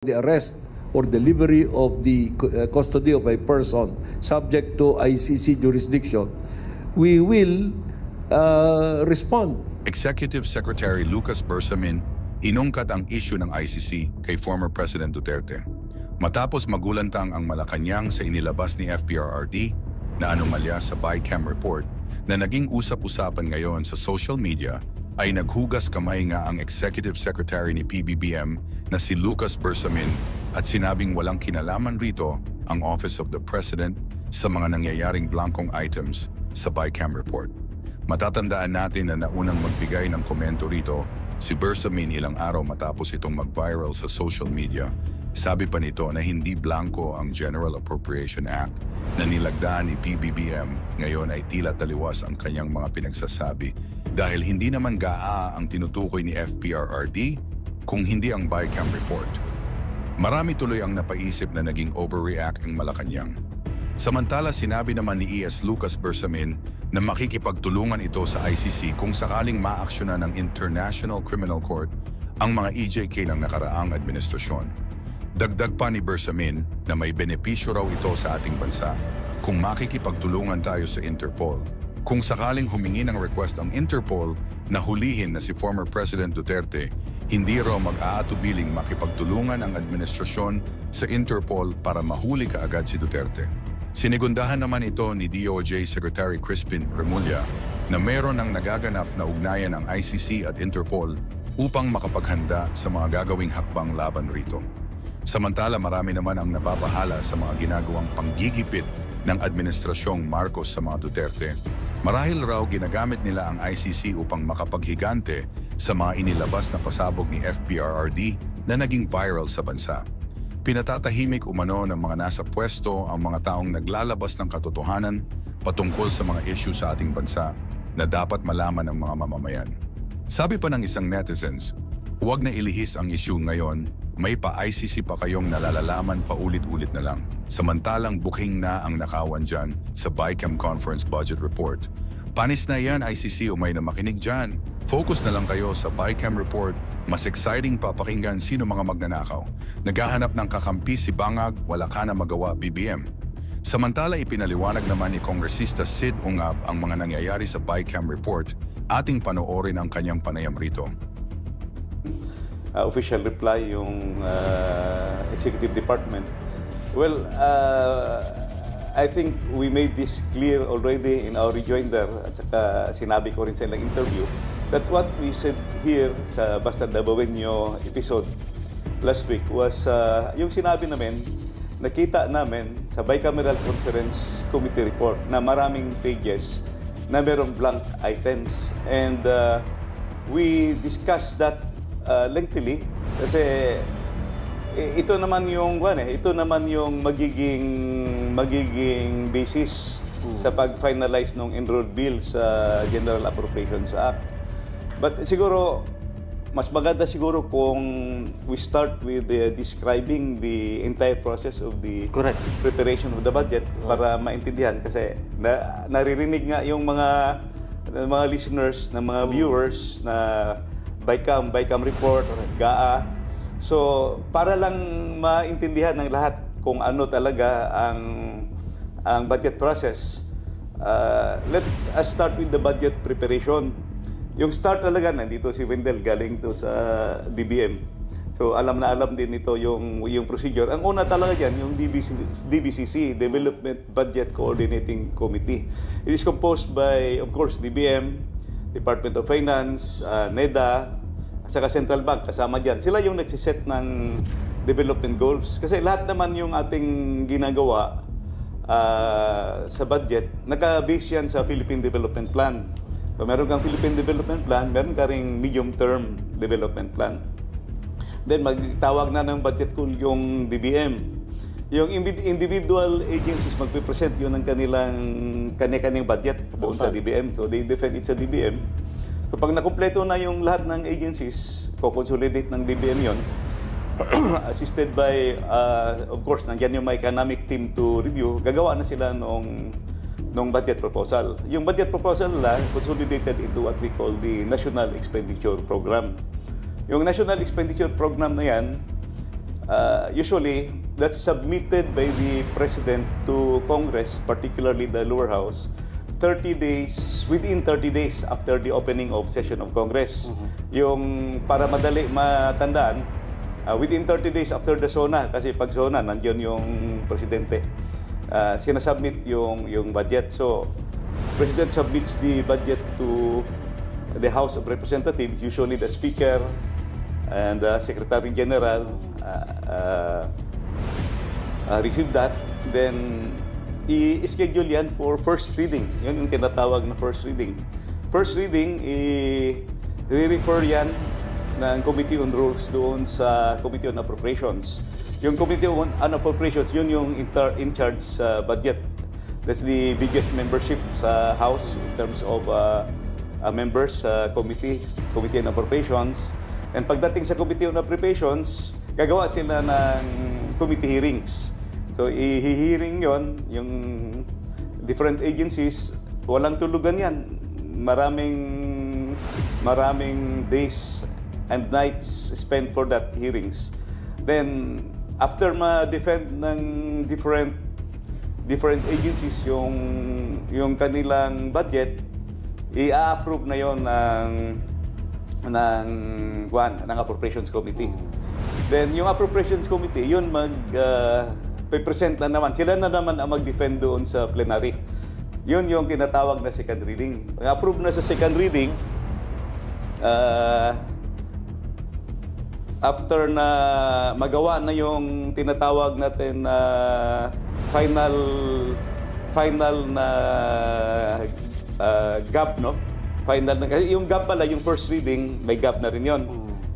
the arrest or delivery of the custody of a person subject to ICC jurisdiction, we will respond. Executive Secretary Lucas Bersamin inungkat ang issue ng ICC kay former President Duterte. Matapos magulantang ang Malacanang sa inilabas ni FPRRD na anomalya sa BICAM report na naging usap-usapan ngayon sa social media, ay naghugas kamay nga ang Executive Secretary ni PBBM na si Lucas Bersamin at sinabing walang kinalaman rito ang Office of the President sa mga nangyayaring blankong items sa BICAM report. Matatandaan natin na naunang magbigay ng komento rito si Bersamin ilang araw matapos itong mag-viral sa social media. Sabi pa nito na hindi blanco ang General Appropriation Act na nilagdaan ni PBBM, ngayon ay tila taliwas ang kanyang mga pinagsasabi dahil hindi naman ang tinutukoy ni FPRRD kung hindi ang BICAM report. Marami tuloy ang napaisip na naging overreact ang Malacanang. Samantala sinabi naman ni ES Lucas Bersamin na makikipagtulungan ito sa ICC kung sakaling maaksyonan ng International Criminal Court ang mga EJK ng nakaraang administrasyon. Dagdag pa ni Bersamin na may benepisyo raw ito sa ating bansa kung makikipagtulungan tayo sa Interpol. Kung sakaling humingi ng request ang Interpol na hulihin na si former President Duterte, hindi raw mag-aatubiling makipagtulungan ang administrasyon sa Interpol para mahuli kaagad si Duterte. Sinigundahan naman ito ni DOJ Secretary Crispin Remulla na meron ng nagaganap na ugnayan ang ICC at Interpol upang makapaghanda sa mga gagawing hakbang laban rito. Samantala marami naman ang nababahala sa mga ginagawang panggigipit ng administrasyong Marcos sa mga Duterte. Marahil raw ginagamit nila ang ICC upang makapaghigante sa mga inilabas na pasabog ni FPRRD na naging viral sa bansa. Pinatatahimik umano ng mga nasa pwesto ang mga taong naglalabas ng katotohanan patungkol sa mga issue sa ating bansa na dapat malaman ng mga mamamayan. Sabi pa ng isang netizens, huwag na ilihis ang issue ngayon, may pa-ICC pa kayong nalalalaman paulit-ulit na lang. Samantalang booking na ang nakawan dyan sa BICAM Conference Budget Report. Panis na yan ICC, umay na makinig dyan. Focus na lang kayo sa BICAM Report, mas exciting pa pakinggan sino mga magnanakaw. Naghahanap ng kakampi si Bangag, wala ka na magawa BBM. Samantala ipinaliwanag naman ni Kongresista Sid Ungab ang mga nangyayari sa BICAM Report, ating panoorin ang kanyang panayam rito. Official reply yung Executive Department. Well, I think we made this clear already in our rejoinder at saka sinabi ko rin sa ilang interview that what we said here sa Basta Dabawenyo episode last week was yung sinabi namin, nakita namin sa Bicameral Conference Committee report na maraming pages na merong blank items and we discussed that lengthily kasi ito naman yung magiging basis sa pag-finalize ng enrolled bill sa General Appropriations Act. But siguro mas maganda siguro kung we start with describing the entire process of the preparation of the budget para maintindihan kasi naririnig nga yung mga listeners, na mga viewers na BICAM report, GAA. So, para lang maintindihan ng lahat kung ano talaga ang budget process, let us start with the budget preparation. Yung start talaga, nandito si Wendell, galing to sa DBM. So, alam na alam din ito yung procedure. Ang una talaga dyan, yung DBCC, Development Budget Coordinating Committee. It is composed by, of course, DBM, Department of Finance, NEDA, saka Central Bank, kasama dyan. Sila yung nagsiset ng development goals. Kasi lahat naman yung ating ginagawa sa budget, naka-base yan sa Philippine Development Plan. So, meron kang Philippine Development Plan, meron ka ring medium-term development plan. Then, magtawag na ng budget call yung DBM. Yung individual agencies magpipresent yun ng kanya-kanyang budget doon sa DBM. So, they defend it sa DBM. So, pag nakumpleto na yung lahat ng agencies, co-consolidate ng DBM yon, assisted by, of course, nandiyan yung may economic team to review, gagawa na sila nung budget proposal. Yung budget proposal nila, consolidated into what we call the National Expenditure Program. Yung National Expenditure Program na yan, usually that's submitted by the President to Congress, particularly the lower house, 30 days, within 30 days after the opening of session of Congress. Yung para madali matandaan, within 30 days after the SONA, kasi pag SONA, nandiyan yung Presidente, sinasubmit yung budget. So, President submits the budget to the House of Representatives, usually the Speaker and the Secretary General receive that, then i-schedule yan for first reading. Yun yung tinatawag na first reading. First reading, i-refer yan ng Committee on Rules doon sa Committee on Appropriations. Yung Committee on Appropriations, yun yung in charge sa budget. That's the biggest membership sa House in terms of members sa Committee on Appropriations. And pagdating sa Committee on Appropriations, gagawa sila ng committee hearings. So, i-hearing yon yung different agencies. Walang tulugan yan. Maraming days and nights spent for that hearings. Then, after ma-defend ng different agencies yung kanilang budget, i-approve na yon ng Appropriations Committee. Then, yung Appropriations Committee, yun present na naman. Sila na naman ang mag-defend doon sa plenary. Yun yung tinatawag na second reading. Approve na sa second reading, after na magawa na yung tinatawag natin na final na gap, no? Final na, kasi yung gap pala, yung first reading, may gap na rin yun.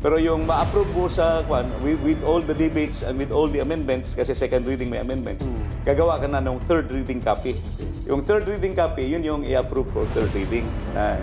Pero yung ma-approve mo sa with all the debates and with all the amendments, kasi second reading may amendments, gagawa ka na ng third reading copy. Yung third reading copy, yun yung i-approve for third reading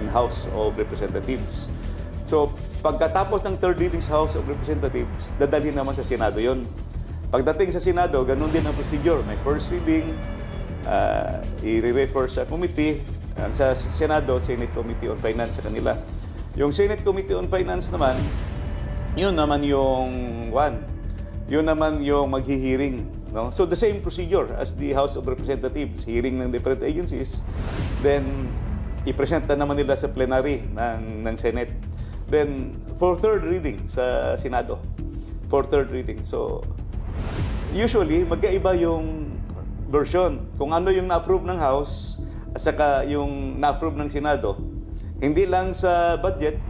in House of Representatives. So, pagkatapos ng third reading sa House of Representatives, dadalhin naman sa Senado yun. Pagdating sa Senado, ganun din ang procedure. May first reading, i-refer sa committee, sa Senado, Senate Committee on Finance sa kanila. Yung Senate Committee on Finance naman, yun naman yung maghihiring, no? So the same procedure as the House of Representatives, hearing ng different agencies, then i-present na naman nila sa plenary ng Senate. Then for third reading sa Senado, for third reading. So usually magkaiba yung version kung ano yung na-approve ng House at saka yung na-approve ng Senado. Hindi lang sa budget,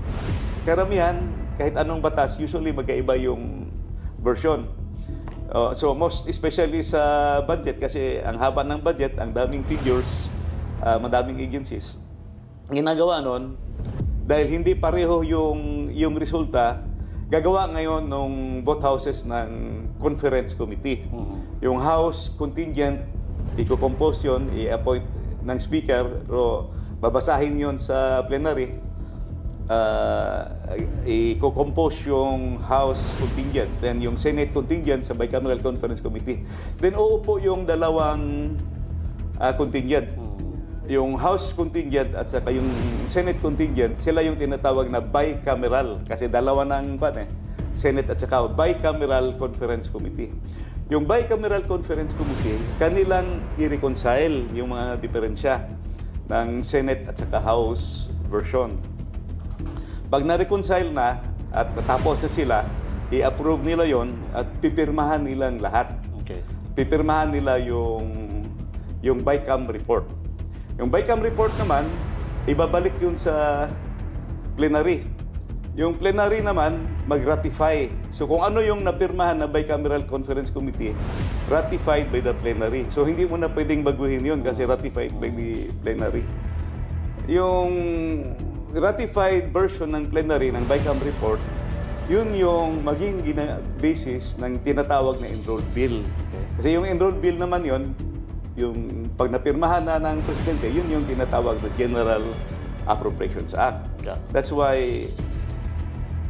karamihan kahit anong batas, usually magkaiba yung version. So most especially sa budget, kasi ang haba ng budget, ang daming figures, madaming agencies. Ginagawa nun, dahil hindi pareho yung resulta, gagawa ngayon ng both houses ng conference committee. Yung House contingent, i-compose yun, i-appoint ng speaker, pero babasahin yun sa plenary. I-compose yung House contingent, then yung Senate contingent sa Bicameral Conference Committee. Then uupo yung dalawang contingent. Yung House contingent at saka yung Senate contingent, sila yung tinatawag na bicameral kasi dalawa ng Senate at saka Bicameral Conference Committee. Yung Bicameral Conference Committee, kanilang i-reconcile yung mga diferensya ng Senate at saka House version. Pag na-reconcile na at natapos na sila, i-approve nila yon at pipirmahan nilang lahat. Okay. Pipirmahan nila yung BICAM report. Yung BICAM report naman, ibabalik yun sa plenary. Yung plenary naman, mag-ratify. So kung ano yung napirmahan na Bicameral Conference Committee, ratified by the plenary. So hindi mo na pwedeng baguhin yun kasi ratified by the plenary. Yung ratified version ng plenary ng BICAM report, yun yung maging basis ng tinatawag na enrolled bill. Kasi yung enrolled bill naman yun, yung pag napirmahan na ng Presidente, yun yung tinatawag na General Appropriations Act. Yeah. That's why,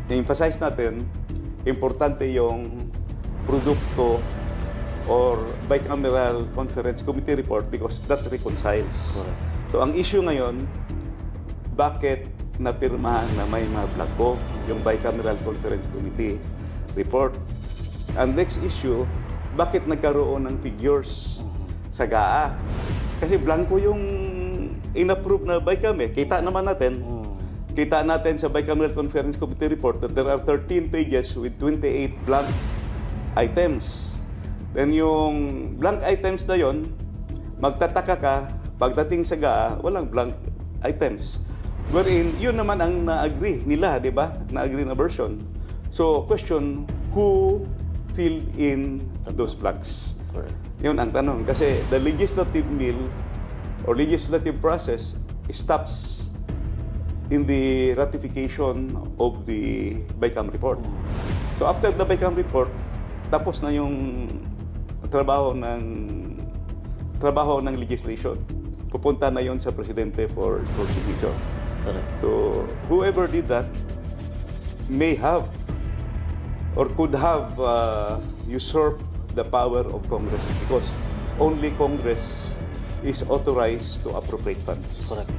i-emphasize natin, importante yung produkto or Bicameral Conference Committee report because that reconciles. Correct. So ang issue ngayon, bakit napirmahan na may mablangko yung Bicameral Conference Committee report? Ang next issue, bakit nagkaroon ng figures sa GAA? Kasi blanco yung in-approve na BICAM eh. Kita naman natin. Kita natin sa Bicameral Conference Committee report that there are 13 pages with 28 blank items. Then yung blank items na yon, magtataka ka, pagdating sa GAA, walang blank items. Wherein, yun naman ang na-agree nila, di ba? Na-agree na version. So, question, who filled in those blanks? Yun ang tanong. Kasi the legislative mill or legislative process stops in the ratification of the BICAM report. So after the BICAM report, tapos na yung trabaho ng legislation. Pupunta na yon sa presidente for signature. So whoever did that may have or could have usurped the power of Congress because only Congress is authorized to appropriate funds. Correct.